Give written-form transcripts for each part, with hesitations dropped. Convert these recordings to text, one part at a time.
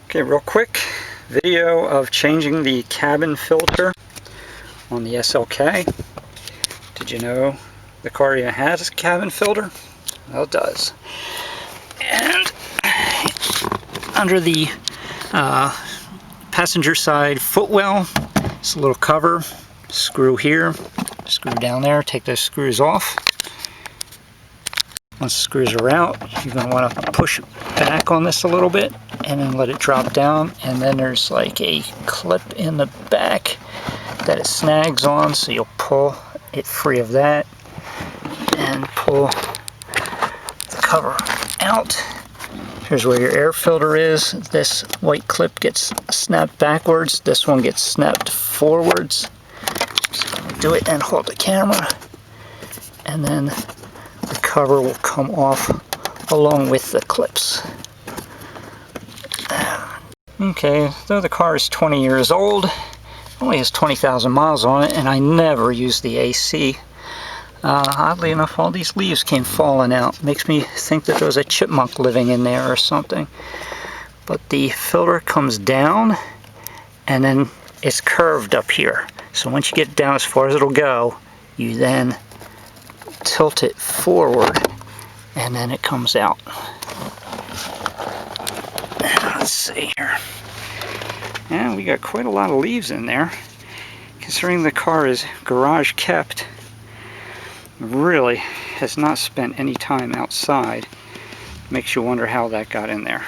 Okay, real quick video of changing the cabin filter on the SLK. Did you know the car even has a cabin filter? Well, it does. And under the passenger side footwell, it's a little cover, screw here, screw down there, take those screws off. Once the screws are out, you're going to want to push back on this a little bit and then let it drop down, and then there's like a clip in the back that it snags on, so you'll pull it free of that and pull the cover out. Here's where your air filter is. This white clip gets snapped backwards, this one gets snapped forwards. Just going to do it and hold the camera, and then the cover will come off along with the clips. Okay, though the car is 20 years old, it only has 20,000 miles on it, and I never use the AC. Oddly enough, all these leaves came falling out. Makes me think that there was a chipmunk living in there or something. But the filter comes down, and then it's curved up here. So once you get down as far as it'll go, you then tilt it forward, and then it comes out. Let's see here. Yeah, we got quite a lot of leaves in there. Considering the car is garage kept, really has not spent any time outside. Makes you wonder how that got in there.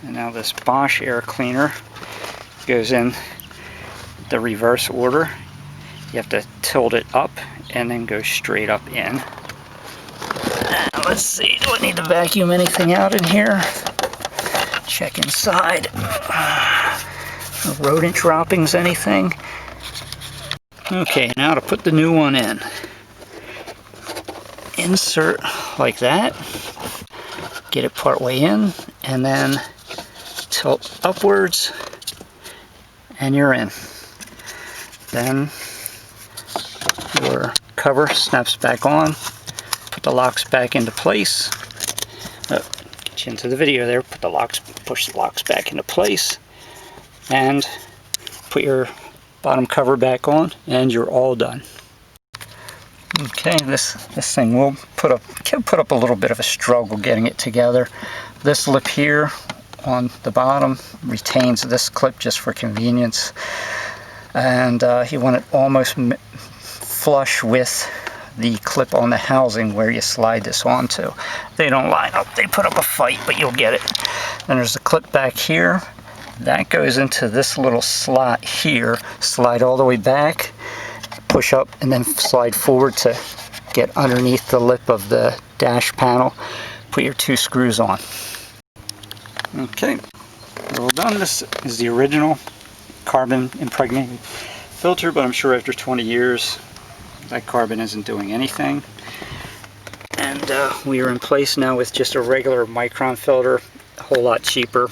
And now this Bosch air cleaner goes in the reverse order. You have to tilt it up and then go straight up in. Let's see, do I need to vacuum anything out in here? Check inside. No rodent droppings, anything? Okay, now to put the new one in. Insert like that. Get it part way in, and then tilt upwards, and you're in. Then your cover snaps back on. Put the locks back into place. Oh, get you into the video there. Push the locks back into place, and put your bottom cover back on, and you're all done. Okay, this thing will put up a little bit of a struggle getting it together. This lip here on the bottom retains this clip just for convenience, and you want it almost flush with the clip on the housing where you slide this onto. They don't line up, they put up a fight, but you'll get it. Then there's a clip back here that goes into this little slot here. Slide all the way back, push up, and then slide forward to get underneath the lip of the dash panel. Put your two screws on. Okay, well done. This is the original carbon impregnated filter, but I'm sure after 20 years that carbon isn't doing anything. And we are in place now with just a regular micron filter, a whole lot cheaper.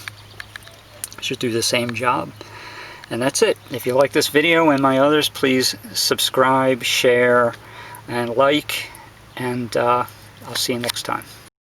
Should do the same job. And that's it. If you like this video and my others, please subscribe, share, and like, and I'll see you next time.